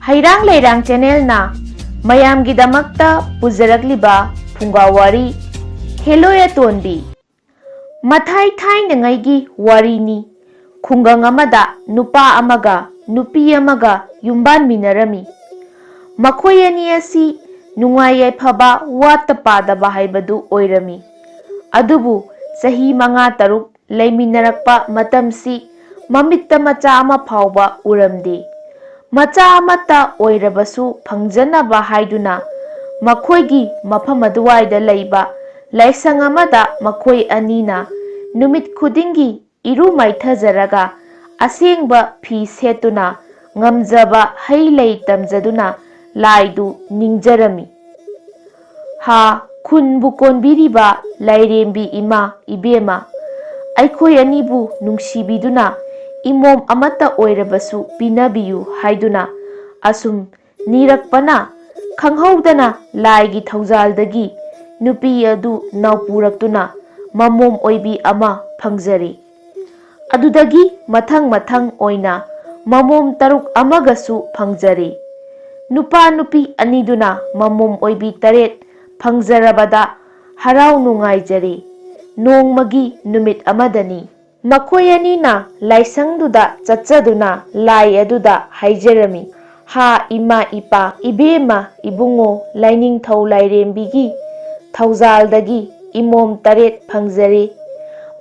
हैरांग लैरांग channel ना मयामगिदमक्ता पुजरकलिबा फुंगावारी हेलोय अतोनबी मथाई थाइनंगैगी वारीनी खुंगंग अमदा नुपा अमगा नुपी अमगा युम्बानमिनरमी मखोय अनी असि नुंगाई याइफबा वात पादबा हाइबदु ओइरमी अदुबु चही मंगा तरुक लैमिनरक्पा मतमसी ममित्ता मचा अमा फाउबा उरमदे मचा अमता ओइरबसु फंगजनबा हाइदुना मखोयगी मफम अदुवाइदा लैबा लाइसंग अमदा मखोय अनीना नुमित खुदिंगी इरु माइथजरगा असेंगबा फी सेतुना ngamjaba hai lei tamjaduna laidu ningjarami ha khunbu konbiriba lairembi ima ibema aikhoi anibu nungsibiduna imom amata oirabasu pinabiyu haiduna asum nirakpana khanghaudana laigi thaujaldagi nupi adu naupurakuna mamom oibi ama phangjari adudagi mathang mathang oina mamom taruk amagasu phangjari nupa nupi aniduna mamom oibi taret phangjarabada harau nungaijari nongmagi numit amadani makhoi anina laisangduda chachaduna lai aduda haijarami ha ima ipa ibema ibungo laining thau lairembigi thaujaldagi imom taret phangjari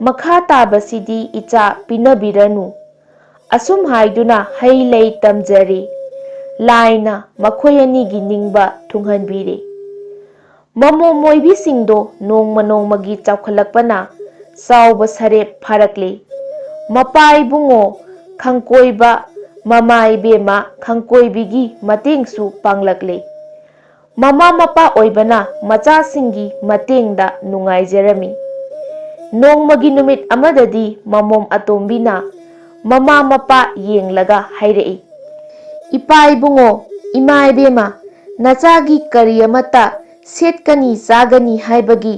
makha tabasidi icha pinabiranu assume हाइदुना हई लई तमजरी लाइना मखोय अनीगी निंगबा थुंगहनबीरे ममो मोइबी सिंगदो Nongma नोंगमागी चावखलकपना साउबा सरेप फारकले Mopa Ibungo खंकोइबा mama इबेमा खंकोइबिगी मतेंगसु पांगलकले mama Mopa ओइबना मचा सिंगी मतेंगदा नुंगाइजरमी नोंगमागी नुमित अमददी ममोम अतोम्बिना mama Mopa येंगलगा हाइरई इपा इबुंगो इमा इबेमा नचागी करी अमता सेटकनी चागनी हाइबगी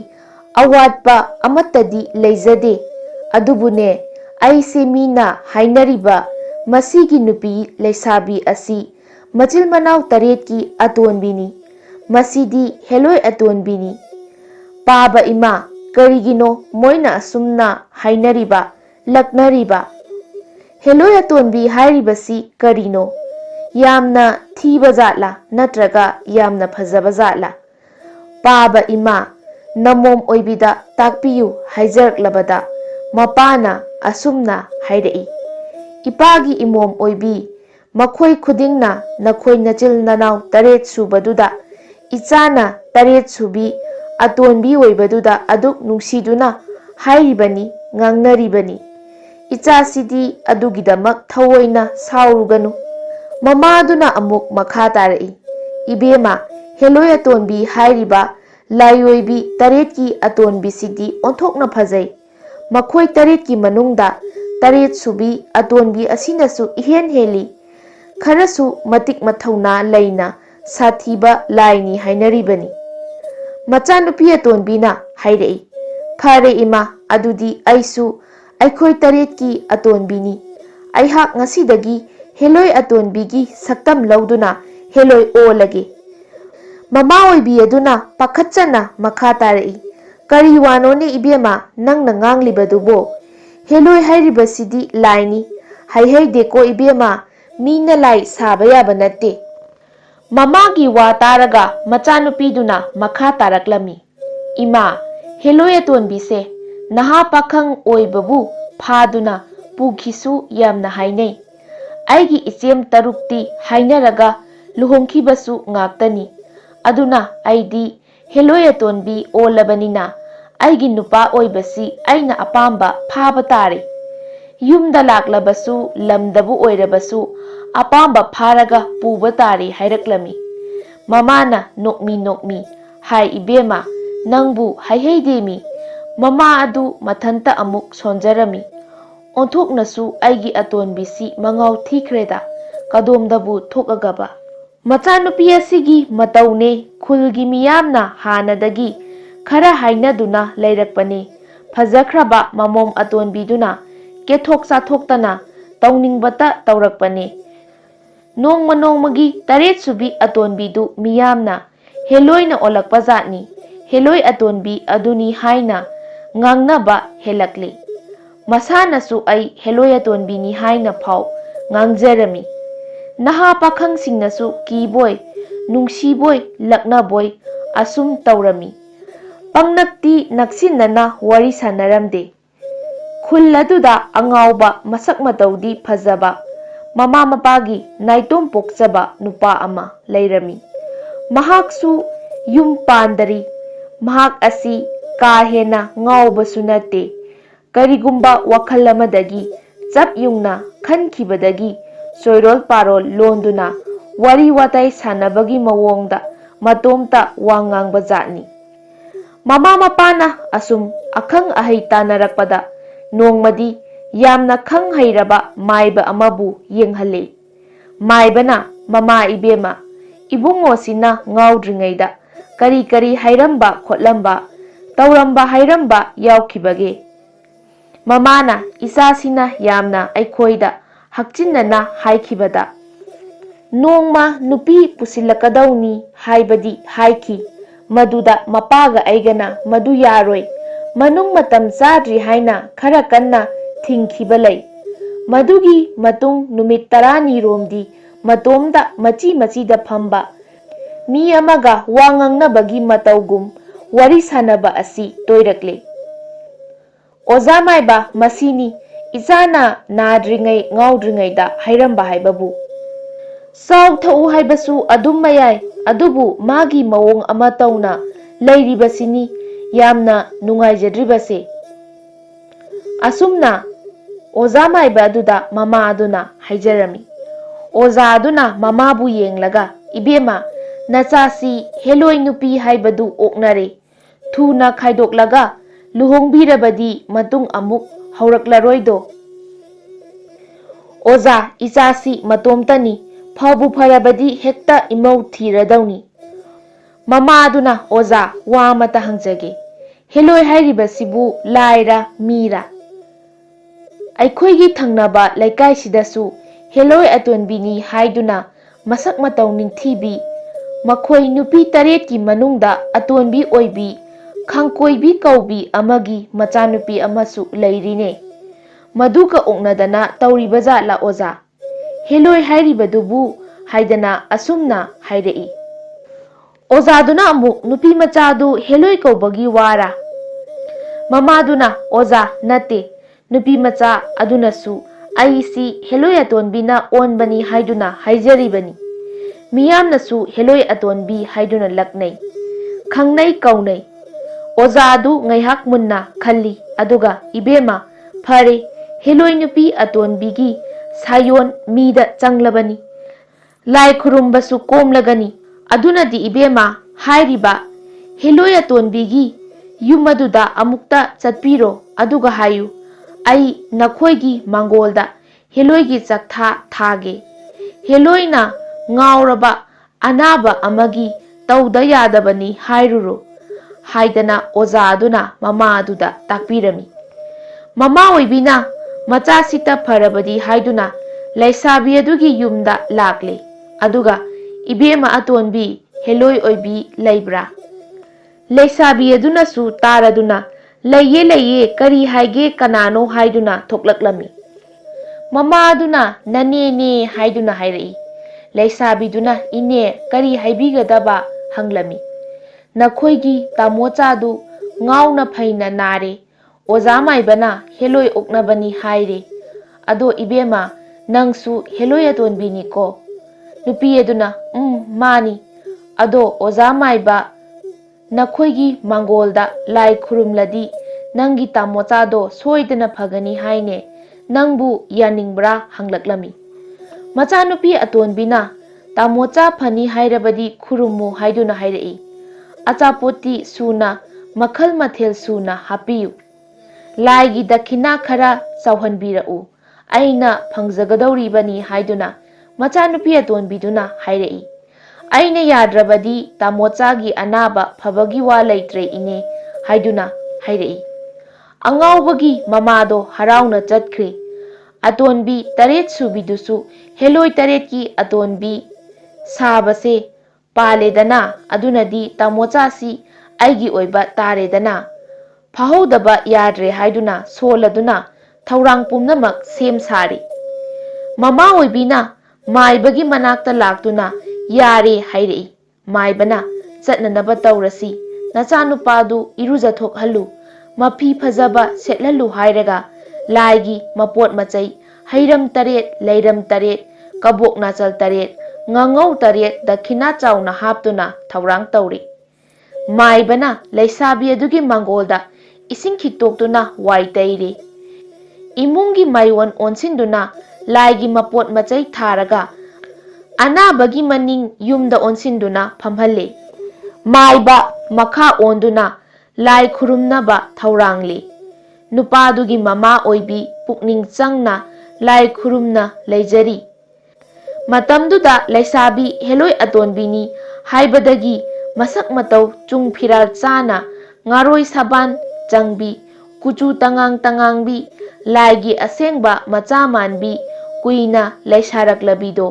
अवाटपा अमतदी लेजदे अदुबुने आइसे मीना हाइनरिबा मसीगी नुपी लेसाबी असि मचिल मनाव तरेटकी अतोनबिनी मसीदी हेलोय अतोनबिनी पाबा इमा करिगिनो मोइना असुमना हाइनरिबा लकनरिबा हेलोय अतोनबी हाइरिबसी करिनो यामना थीबा जातला नत्रगा यामना फजबा जातला पाबा इमा नमोम ओइबिदा ताकपियु हाइजरकलबदा मपाना असुमना हाइरई इपागी इमोम ओइबी मखोय खुदिंगना नखोय नचिल ननाव तरेत सुबदुदा इचाना तरेत सुबी अतोनबी ओइबदुदा अदुक नुंसीदुना हाइरिबनी ngangnaribani इचासिदी अदुगिदमक थवोइना साउरुगनु ममादुना अमुक मखा तारई इबेमा हेलोय अतोनबी हाइरिबा लायोइबी तरेतकी अतोनबीसिदी ओंथोकना फजै मखोय तरेतकी मनुंगदा तरेत सुबी अतोनबी असिनसु इहेन हेली खरसु मतिक मथौना लैना साथीबा लाइनी हाइनरिबनी मचानुपी अतोनबीना हाइरई फरे इमा अदुदी आइसु अखोय तरेतकी अतोनबीनी अहाक ngasiदगी हेलोय अतोनबीगी सक्तम लौदुना हेलोय ओलगे ममा ओइबी अदुना पखचना मखा तारई करी वानोने इबेमा नंगना nganglibadुबो हेलोय हाइरिबसिदी लाइनी हाइहै देखो इबेमा मीना लाई साबा याबा नत्ते ममागी वा तारगा मचानुपीदुना मखा तारकलमी इमा हेलोय अतोनबीसे नहा पाखंग ओइबबु फादुना पुखिसु यामना हाइनै आइगी इचेम तरुक्ति हाइनरगा लुहोंखिबसु ngaktani aduna aidi हेलोय अतोनबी ओलबनिना आइगी नुपा ओइबसी आइना अपाम्बा फाबा तारे युमदा लाक्लबसु लमदबु ओइरबसु अपाम्बा फारगा पुबा तारे हाइरक्लमी ममाना नोकमी हाइ इबेमा नंगबु हाइहैदेमी ममा अदु मथंता अमुक सोंजरमी ओंथोकनसु आइगी अतोनबीसी मंगाव थीख्रेदा कदोमदबु थोकगबा मचानुपी असिगी मतौने खुलगी मियामना हानदगी खरा हाइनदुना लैरकपने फजख्रबा ममोम अतोनबीदुना केथोक चाथोक्तना तौनिंगबता तौरकपने Nongma nongmagi taret subi atonbidu miyamna heloina olakpa zatni. Heloi atonbi aduni haina ngangnaba helakle. Masanasu ai heloi atonbini haina phau ngangjarami. Naha pakhangsingnasu kiboy, nungsiboi, laknaboy asum taurami. Pangnakti naksinnana wari sanaramde. Khuladuda angauba masak mataudi phajaba. Mama mapagi naitom pokjaba nupa ama leirami. Mahaksu yum pandari. Mahak asi ka hena ngaubasu nate. Karigumba wakhal amadagi chap yungna khankibadagi soirol parol londuna wari watai sanabagi mawongda matomta wangangba zatni. Mama mapana asum akhang ahai tanarakpada nongmadi yamna khang hairaba maiba amabu yenghale. Maibana mama ibema ibungo sina ngaudringaida kari kari hairamba khotlamba tauramba hairamba yaukibage. Mamana isasina yamna aikhoida hakchinnana haikibada. Nongma nupi pusilakadauni haibadi haiki. Maduda mapaga aigana madu yaroi. Manung matam sadri haina khara kanna thingkiba lay. Madugi matung numit tarani romdi matomda machi machida phamba. Mi amaga wangangnabagi mataugum wari sanaba asi toirakle. Oza maiba masini isana nadringai ngaudringaida hairamba haibabu. Sau thau haibasu adum mayai adubu magi mawong ama tauna leiribasini yamna nungaijadribase. Asumna oza maiba aduda mama aduna haijarami. Oza aduna mamabu yenglaga ibema nachasi heloi nupi haibadu oknare. Thuna khaidoklaga luhongbirabadi matung amuk hauraklaroi-do. Oza isasi matomtani phabu pharabadi hekta imau thiradawni. Mama aduna oza wa mata hangjage. Heloi hairibasibu laira mira. Aikhoigi thangnaba laikaisidasу heloi atonbini haiduna masak matau ningthibi makhoi nupi taretki manungda atonbi oibi khangkoibi kaubi amagi machanupi amasu leirine. Maduka oknadana tauribaza la oza. Heloi hairibadubu haidana asumna hairei. Ozaduna amuk nupi machadu heloi kaubagi wara. Mamaduna oza nate nupi macha adunasu aisi heloi atonbina onbani haiduna haijaribani. Miyamnasu heloi atonbi haiduna laknai. Khangnai kaunai. Ozadu ngaihak munna khalli aduga ibema phare heloi nupi atonbigi sayon mida changlabani. Lai khurumbasu komlagani. Adunadi ibema hairiba heloi atonbigi yumaduda amukta chatpiro aduga hayu. Ai nakhoigi mangolda heloigi chaktha thage. Heloina ngauraba anaba amagi tauda yadabani hairuro. Haidana oza aduna mama aduda takpirami. Mama oibina macha sita pharabadi haiduna laisabi adugi yumda lakle. Aduga ibema atonbi heloi oibi leibra. Laisabi adunasu taraduna laiye laiye kari haige kanano haiduna thoklaklami. Mama aduna nane ne haiduna hairei. Laisabi duna ine kari haibigadaba hanglami. Nakhoigi tamochadu ngauna phaina nare. Oza maibana heloi oknabani haire. Ado ibema nangsu heloi atonbini ko. Nupi aduna mani. Ado oza maiba nakhoigi mangolda lai khurumladi nangi tamochado soidana phagani haine. Nangbu yaningbra hanglaklami. Macha nupi atonbina tamocha phani hairabadi khurumu haiduna hairei. Achapoti suna makhal mathel suna hapiyu. Laigi dakhina khara chauhanbirau. Aina phangjagadawribani haiduna machanupi atonbiduna hairei. Aina yadrabadi tamochagi anaba phabagi wa leitre ine haiduna hairei. Angaubagi mamado harauna chatkre. ꯑꯇꯣꯟꯕꯤ ꯇꯔꯦꯠ ꯁꯨꯕꯤꯗꯨꯁꯨ ꯍꯦꯂꯣꯏ ꯇꯔꯦꯠꯀꯤ ꯑꯇꯣꯟꯕꯤ ꯁꯥꯕꯁꯦ ꯄꯥꯜꯂꯦꯗꯅ, ꯑꯗꯨꯅꯗꯤ ꯇꯥꯃꯣꯆꯥꯁꯤ ꯑꯩꯒꯤ ꯑꯣꯏꯕ ꯇꯥꯔꯦꯗꯅ꯫ ꯐꯥꯍꯧꯗꯕ ꯌꯥꯗ꯭ꯔꯦ ꯍꯥꯏꯗꯨꯅ ꯁꯣꯜꯂꯗꯨꯅ ꯊꯧꯔꯥꯡ ꯄꯨꯝꯅꯃꯛ ꯁꯦꯝ ꯁꯥꯔꯤ꯫ ꯃꯃꯥ ꯑꯣꯏꯕꯤꯅ ꯃꯥꯏꯕꯒꯤ ꯃꯅꯥꯛꯇ ꯂꯥꯛꯇꯨꯅ ꯌꯥꯔꯦ ꯍꯥꯏꯔꯛꯏ꯫ ꯃꯥꯏꯕꯅ ꯆꯠꯅꯅꯕ ꯇꯧꯔꯁꯤ, ꯅꯆꯥꯅꯨꯄꯥꯗꯨ ꯏꯔꯨꯖꯊꯣꯛꯍꯜꯂꯨ, ꯃꯐꯤ ꯐꯖꯕ ꯁꯦꯠꯍꯜꯂꯨ ꯍꯥꯏꯔꯒ ꯂꯥꯏꯒꯤ ꯃꯄꯣꯠ ꯃꯆꯩ ꯍꯩꯔꯝ ꯇꯔꯦꯠ, ꯂꯩꯔꯝ ꯇꯔꯦꯠ, ꯀꯕꯣꯛ ꯅꯥꯆꯜ ꯇꯔꯦꯠ, ꯉꯥꯉꯧ ꯇꯔꯦꯠ ꯗꯈꯤꯅꯥ ꯆꯥꯎꯅ ꯍꯥꯞꯇꯨꯅ ꯊꯧꯔꯥꯡ ꯇꯧꯔꯤ꯫ ꯃꯥꯏꯕꯅ ꯂꯩꯁꯥꯕꯤ ꯑꯗꯨꯒꯤ ꯃꯥꯡꯒꯣꯜꯗ ꯏꯁꯤꯡ ꯈꯤꯛꯇꯣꯛꯇꯨꯅ ꯋꯥꯏ ꯇꯩꯔꯤ꯫ ꯏꯃꯨꯡꯒꯤ ꯃꯥꯏꯑꯣꯟ ꯑꯣꯟꯁꯤꯟꯗꯨꯅ ꯂꯥꯏꯒꯤ ꯃꯄꯣꯠ ꯃꯆꯩ ꯊꯥꯔꯒ ꯑꯅꯥꯕꯒꯤ ꯃꯅꯤꯡ ꯌꯨꯝꯗ ꯑꯣꯟꯁꯤꯟꯗꯨꯅ ꯐꯝꯍꯜꯂꯤ꯫ ꯃꯥꯏꯕ ꯃꯈꯥ ꯑꯣꯟꯗꯨꯅ ꯂꯥꯏ ꯈꯨꯔꯨꯝꯅꯕ ꯊꯧꯔꯥꯡꯂꯤ꯫ ꯅꯨꯄꯥꯗꯨꯒꯤ ꯃꯃꯥ ꯑꯣꯏꯕꯤ ꯄꯨꯛꯅꯤꯡ ꯆꯪꯅ ꯂꯥꯏ ꯈꯨꯔꯨꯝꯅ ꯂꯩꯖꯔꯤ꯫ ꯃꯇꯝꯗꯨꯗ ꯂꯩꯁꯥꯕꯤ ꯍꯦꯂꯣꯏ ꯑꯇꯣꯟꯕꯤꯅꯤ ꯍꯥꯏꯕꯗꯒꯤ ꯃꯁꯛ ꯃꯇꯧ ꯆꯨꯡ ꯐꯤꯔꯥꯜ ꯆꯥꯅ ꯉꯥꯔꯣꯏ ꯁꯕꯥꯟ ꯆꯪꯕꯤ, ꯀꯨꯆꯨ ꯇꯉꯥꯡ ꯇꯉꯥꯡꯕꯤ, ꯂꯥꯏꯒꯤ ꯑꯁꯦꯡꯕ ꯃꯆꯥ ꯃꯥꯟꯕꯤ ꯀꯨꯏꯅ ꯂꯩꯁꯥꯔꯛꯂꯕꯤꯗꯣ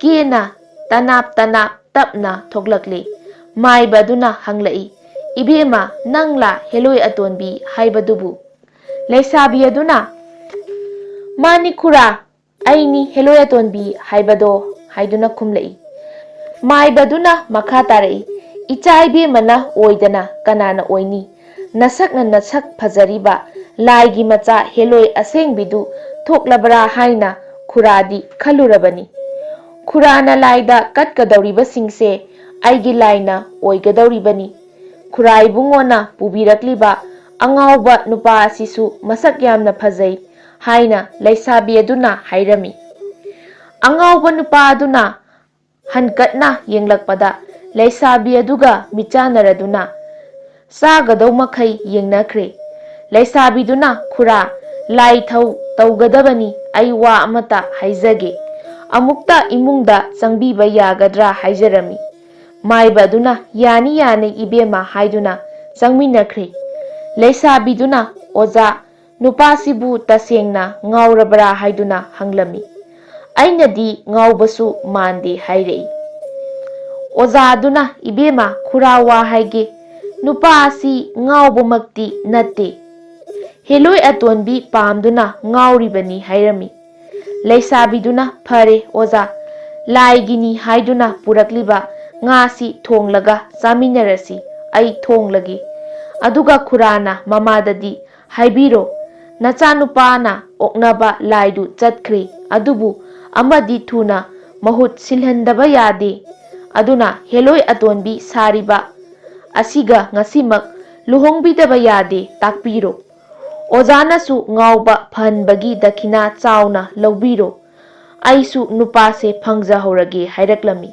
ꯀꯦꯅ ꯇꯅꯥꯞ ꯇꯅꯥꯞ ꯇꯞꯅ ꯊꯣꯛꯂꯛꯂꯤ꯫ ꯃꯥꯏꯕ ꯑꯗꯨꯅ ꯍꯪꯂꯛꯏ, "ꯏꯕꯦꯝꯃ, ꯅꯪꯂꯥ ꯍꯦꯂꯣꯏ ꯑꯇꯣꯟꯕꯤ ꯍꯥꯏꯕꯗꯨꯕꯨ?" ꯂꯩꯁꯥꯕꯤ ꯑꯗꯨꯅ "ꯃꯥꯅꯤ ꯈꯨꯔꯥ, ꯑꯩꯅꯤ ꯍꯦꯂꯣꯏ ꯑꯇꯣꯟꯕꯤ ꯍꯥꯏꯕꯗꯣ" ꯍꯥꯏꯗꯨꯅ ꯈꯨꯝꯂꯛꯏ꯫ ꯃꯥꯏꯕ ꯑꯗꯨꯅ ꯃꯈꯥ ꯇꯥꯔꯛꯏ, "ꯏꯆꯥ ꯏꯕꯦꯝꯃꯅ ꯑꯣꯏꯗꯅ ꯀꯅꯥꯅ ꯑꯣꯏꯅꯤ? ꯅꯁꯛꯅ ꯅꯁꯛ ꯐꯖꯔꯤꯕ ꯂꯥꯏꯒꯤ ꯃꯆꯥ ꯍꯦꯂꯣꯏ ꯑꯁꯦꯡꯕꯤꯗꯨ ꯊꯣꯛꯂꯕ꯭ꯔꯥ ꯍꯥꯏꯅ ꯈꯨꯔꯥꯗꯤ ꯈꯜꯂꯨꯔꯕꯅꯤ꯫ ꯈꯨꯔꯥꯅ ꯂꯥꯏꯗ ꯀꯠꯀꯗꯧꯔꯤꯕꯁꯤꯡꯁꯦ ꯑꯩꯒꯤ ꯂꯥꯏꯅ ꯑꯣꯏꯒꯗꯧꯔꯤꯕꯅꯤ꯫ ꯈꯨꯔꯥ ꯏꯕꯨꯡꯉꯣꯅ ꯄꯨꯕꯤꯔꯛꯂꯤꯕ ꯑꯉꯥꯎꯕ ꯅꯨꯄꯥ ꯑꯁꯤꯁꯨ ꯃꯁꯛ ꯌꯥꯝꯅ ꯐꯖꯩ" ꯍꯥꯏꯅ ꯂꯩꯁꯥꯕꯤ ꯑꯗꯨꯅ ꯍꯥꯏꯔꯝꯃꯤ꯫ ꯑꯉꯥꯎꯕ ꯅꯨꯄꯥ ꯑꯗꯨꯅ ꯍꯟꯀꯠꯅ ꯌꯦꯡꯂꯛꯄꯗ ꯂꯩꯁꯥꯕꯤ ꯑꯗꯨꯒ ꯃꯤꯆꯥꯟꯅꯔꯗꯨꯅ ꯆꯥꯒꯗꯧ ꯃꯈꯩ ꯌꯦꯡꯅꯈ꯭ꯔꯦ꯫ ꯂꯩꯁꯥꯕꯤꯗꯨꯅ "ꯈꯨꯔꯥ, ꯂꯥꯏꯊꯧ ꯇꯧꯒꯗꯕꯅꯤ, ꯑꯩ ꯋꯥ ꯑꯃꯇ ꯍꯥꯏꯖꯒꯦ, ꯑꯃꯨꯛꯇ ꯏꯃꯨꯡꯗ ꯆꯪꯕꯤꯕ ꯌꯥꯒꯗ꯭ꯔꯥ ꯍꯥꯏꯖꯔꯝꯃꯤ"꯫ ꯃꯥꯏꯕ ꯑꯗꯨꯅ "ꯌꯥꯅꯤ ꯌꯥꯅꯤ ꯏꯕꯦꯝꯃ" ꯍꯥꯏꯗꯨꯅ ꯆꯪꯃꯤꯟꯅꯈ꯭ꯔꯦ꯫ ꯂꯩꯁꯥꯕꯤꯗꯨꯅ "ꯑꯣꯖꯥ, ꯅꯨꯄꯥꯁꯤꯕꯨ ꯇꯁꯦꯡꯅ ꯉꯥꯎꯔꯕ꯭ꯔꯥ ꯍꯥꯏꯗꯨꯅ ꯍꯪꯂꯝꯃꯤ꯫ ꯑꯩꯅꯗꯤ ꯉꯥꯎꯕꯁꯨ ꯃꯥꯟꯗꯦ ꯍꯥꯏꯔꯛꯏ꯫ ꯑꯣꯖꯥ ꯑꯗꯨꯅ "ꯏꯕꯦꯝꯃ, ꯈꯨꯔꯥ ꯋꯥ ꯍꯥꯏꯒꯦ, ꯅꯨꯄꯥ ꯑꯁꯤ ꯉꯥꯎꯕꯃꯛꯇꯤ ꯅꯠꯇꯦ, ꯍꯦꯂꯣꯏ ꯑꯇꯣꯟꯕꯤ ꯄꯥꯝꯗꯨꯅ ꯉꯥꯎꯔꯤꯕꯅꯤ" ꯍꯥꯏꯔꯝꯃꯤ꯫ ꯂꯩꯁꯥꯕꯤꯗꯨꯅ "ꯐꯔꯦ ꯑꯣꯖꯥ, ꯂꯥꯏꯒꯤꯅꯤ ꯍꯥꯏꯗꯨꯅ ꯄꯨꯔꯛꯂꯤꯕ ꯉꯥꯁꯤ ꯊꯣꯡꯂꯒ ꯆꯥꯃꯤꯟꯅꯔꯁꯤ, ꯑꯩ ꯊꯣꯡꯂꯒꯦ꯫ ꯑꯗꯨꯒ ꯈꯨꯔꯥꯅ ꯃꯃꯥꯗꯗꯤ ꯍꯥꯏꯕꯤꯔꯣ, ꯅꯆꯥꯅꯨꯄꯥꯅ ꯑꯣꯛꯅꯕ ꯂꯥꯏꯗꯨ ꯆꯠꯈ꯭ꯔꯦ, ꯑꯗꯨꯕꯨ ꯑꯃꯗꯤ ꯊꯨꯅ ꯃꯍꯨꯠ ꯁꯤꯜꯍꯟꯗꯕ ꯌꯥꯗꯦ, ꯑꯗꯨꯅ ꯍꯦꯂꯣꯏ ꯑꯇꯣꯟꯕꯤ ꯁꯥꯔꯤꯕ ꯑꯁꯤꯒ ꯉꯁꯤꯃꯛ ꯂꯨꯍꯣꯡꯕꯤꯗꯕ ꯌꯥꯗꯦ, ꯇꯥꯛꯄꯤꯔꯣ꯫ ꯑꯣꯖꯥꯅꯁꯨ ꯉꯥꯎꯕ ꯐꯍꯟꯕꯒꯤ ꯗꯈꯤꯅꯥ ꯆꯥꯎꯅ ꯂꯧꯕꯤꯔꯣ, ꯑꯩꯁꯨ ꯅꯨꯄꯥꯁꯦ ꯐꯪꯖꯍꯧꯔꯒꯦ ꯍꯥꯏꯔꯛꯂꯝꯃꯤ꯫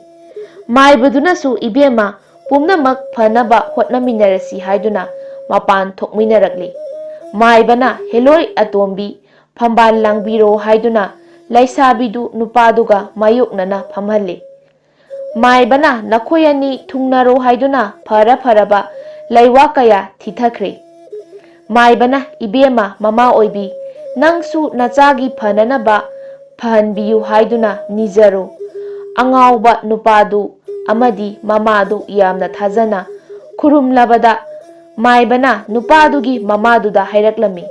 ꯃꯥꯏꯕꯗꯨꯅꯁꯨ "ꯏꯕꯦꯝꯃ, ꯄꯨꯝꯅꯃꯛ ꯐꯅꯕ ꯍꯣꯠꯅꯃꯤꯟꯅꯔꯁꯤ" ꯍꯥꯏꯗꯨꯅ ꯃꯄꯥꯟ ꯊꯣꯛꯃꯤꯟꯅꯔꯛꯂꯤ꯫ ꯃꯥꯏꯕꯅ "ꯍꯦꯂꯣꯏ ꯑꯇꯣꯝꯕꯤ, ꯐꯝꯕꯥꯜ ꯂꯥꯡꯕꯤꯔꯣ" ꯍꯥꯏꯗꯨꯅ ꯂꯩꯁꯥꯕꯤꯗꯨ ꯅꯨꯄꯥꯗꯨꯒ ꯃꯥꯌꯣꯛꯅꯅ ꯐꯝꯍꯜꯂꯤ꯫ ꯃꯥꯏꯕꯅ "ꯅꯈꯣꯏ ꯑꯅꯤ ꯊꯨꯡꯅꯔꯣ" ꯍꯥꯏꯗꯨꯅ ꯐꯔ ꯐꯔꯕ ꯂꯩꯋꯥ ꯀꯌꯥ ꯊꯤꯊꯈ꯭ꯔꯦ꯫ ꯃꯥꯏꯕꯅ "ꯏꯕꯦꯝꯃ, ꯃꯃꯥ ꯑꯣꯏꯕꯤ, ꯅꯪꯁꯨ ꯅꯆꯥꯒꯤ ꯐꯅꯅꯕ ꯐꯍꯟꯕꯤꯌꯨ ꯍꯥꯏꯗꯨꯅ ꯅꯤꯖꯔꯣ", ꯑꯉꯥꯎꯕ ꯅꯨꯄꯥꯗꯨ ꯑꯃꯗꯤ ꯃꯃꯥꯗꯨ ꯌꯥꯝꯅ ꯊꯥꯖꯅ ꯈꯨꯔꯨꯝꯂꯕꯗ ꯃꯥꯏꯕꯅ ꯅꯨꯄꯥꯗꯨꯒꯤ ꯃꯃꯥꯗꯨꯗ ꯍꯥꯏꯔꯛꯂꯝꯃꯤ,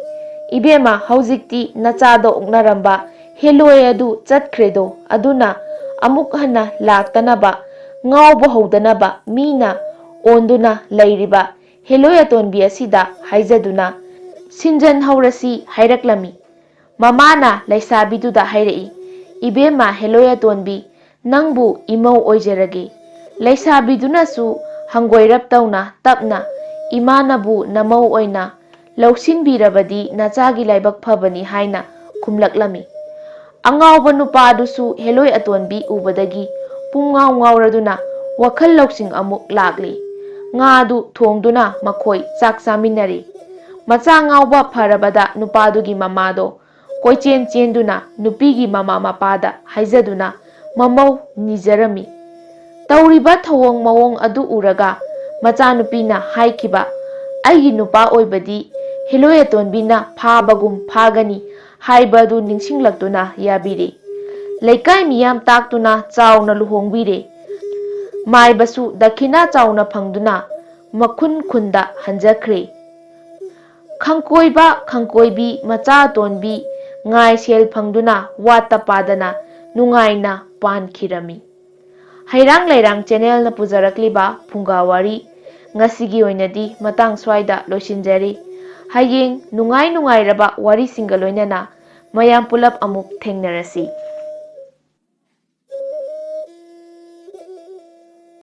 "ꯏꯕꯦꯝꯃ, ꯍꯧꯖꯤꯛꯇꯤ ꯅꯆꯥꯗ ꯑꯣꯛꯅꯔꯝꯕ ꯍꯦꯂꯣꯏ ꯑꯗꯨ ꯆꯠꯈ꯭ꯔꯦꯗꯣ, ꯑꯗꯨꯅ ꯑꯃꯨꯛ ꯍꯟꯅ ꯂꯥꯛꯇꯅꯕ, ꯉꯥꯎꯕ ꯍꯧꯗꯅꯕ ꯃꯤꯅ ꯑꯣꯟꯗꯨꯅ ꯂꯩꯔꯤꯕ ꯍꯦꯂꯣꯏ ꯑꯇꯣꯟꯕꯤ ꯑꯁꯤꯗ ꯍꯥꯏꯖꯗꯨꯅ ꯁꯤꯟꯖꯟꯍꯧꯔꯁꯤ" ꯍꯥꯏꯔꯛꯂꯝꯃꯤ꯫ ꯃꯃꯥꯅ ꯂꯩꯁꯥꯕꯤꯗꯨꯗ ꯍꯥꯏꯔꯛꯏ, "ꯏꯕꯦꯝꯃ ꯍꯦꯂꯣꯏ ꯑꯇꯣꯟꯕꯤ, ꯅꯪꯕꯨ ꯏꯃꯧ ꯑꯣꯏꯖꯔꯒꯦ"꯫ ꯂꯩꯁꯥꯕꯤꯗꯨꯅꯁꯨ ꯍꯪꯒꯣꯏꯔꯞ ꯇꯧꯅ ꯇꯞꯅ "ꯏꯃꯥꯅꯕꯨ ꯅꯃꯧ ꯑꯣꯏꯅ ꯂꯧꯁꯤꯟꯕꯤꯔꯕꯗꯤ ꯅꯆꯥꯒꯤ ꯂꯥꯏꯕꯛ ꯐꯕꯅꯤ" ꯍꯥꯏꯅ ꯈꯨꯝꯂꯛꯂꯝꯃꯤ꯫ ꯑꯉꯥꯎꯕ ꯅꯨꯄꯥꯗꯨꯁꯨ ꯍꯦꯂꯣꯏ ꯑꯇꯣꯟꯕꯤ ꯎꯕꯗꯒꯤ ꯄꯨꯡꯉꯥꯎ ꯉꯥꯎꯔꯗꯨꯅ ꯋꯥꯈꯜ ꯂꯧꯁꯤꯡ ꯑꯃꯨꯛ ꯂꯥꯛꯂꯤ꯫ ꯉꯥꯗꯨ ꯊꯣꯡꯗꯨꯅ ꯃꯈꯣꯏ ꯆꯥꯛ ꯆꯥꯃꯤꯟꯅꯔꯦ꯫ ꯃꯆꯥ ꯉꯥꯎꯕ ꯐꯔꯕꯗ ꯅꯨꯄꯥꯗꯨꯒꯤ ꯃꯃꯥꯗꯣ ꯀꯣꯏꯆꯦꯟ ꯆꯦꯟꯗꯨꯅ ꯅꯨꯄꯤꯒꯤ ꯃꯃꯥ ꯃꯄꯥꯗ ꯍꯥꯏꯖꯗꯨꯅ ꯃꯃꯧ ꯅꯤꯖꯔꯝꯃꯤ꯫ ꯇꯧꯔꯤꯕ ꯊꯧꯑꯣꯡ ꯃꯑꯣꯡ ꯑꯗꯨ ꯎꯔꯒ ꯃꯆꯥꯅꯨꯄꯤꯅ ꯍꯥꯏꯈꯤꯕ "ꯑꯩꯒꯤ ꯅꯨꯄꯥ ꯑꯣꯏꯕꯗꯤ ꯍꯦꯂꯣꯏ ꯑꯇꯣꯟꯕꯤꯅ ꯐꯥꯕꯒꯨꯝ ꯐꯥꯒꯅꯤ" ꯍꯥꯏꯕꯗꯨ ꯅꯤꯡꯁꯤꯡꯂꯛꯇꯨꯅ ꯌꯥꯕꯤꯔꯦ꯫ ꯂꯩꯀꯥꯏ ꯃꯤꯌꯥꯝ ꯇꯥꯛꯇꯨꯅ ꯆꯥꯎꯅ ꯂꯨꯍꯣꯡꯕꯤꯔꯦ꯫ ꯃꯥꯏꯕꯁꯨ ꯗꯈꯤꯅꯥ ꯆꯥꯎꯅ ꯐꯪꯗꯨꯅ ꯃꯈꯨꯟ ꯈꯨꯟꯗ ꯍꯟꯖꯈ꯭ꯔꯦ꯫ ꯈꯪꯀꯣꯏꯕ ꯈꯪꯀꯣꯏꯕꯤ ꯃꯆꯥ ꯑꯇꯣꯟꯕꯤ ꯉꯥꯏ ꯁꯦꯜ ꯐꯪꯗꯨꯅ ꯋꯥꯠꯇ ꯄꯥꯗꯅ ꯅꯨꯡꯉꯥꯏꯅ ꯄꯥꯟꯈꯤꯔꯝꯃꯤ꯫ ꯍꯩꯔꯥꯡ ꯂꯩꯔꯥꯡ ꯆꯦꯅꯦꯜꯅ ꯄꯨꯖꯔꯛꯂꯤꯕ ꯐꯨꯡꯒꯥꯋꯥꯔꯤ ꯉꯁꯤꯒꯤ ꯑꯣꯏꯅꯗꯤ ꯃꯇꯥꯡ ꯁ꯭ꯋꯥꯏꯗ ꯂꯣꯏꯁꯤꯟꯖꯔꯤ꯫ ꯍꯌꯦꯡ ꯅꯨꯡꯉꯥꯏ ꯅꯨꯡꯉꯥꯏꯔꯕ ꯋꯥꯔꯤꯁꯤꯡꯒ ꯂꯣꯏꯅꯅ ꯃꯌꯥꯝ ꯄꯨꯂꯞ ꯑꯃꯨꯛ ꯊꯦꯡꯅꯔꯁꯤ꯫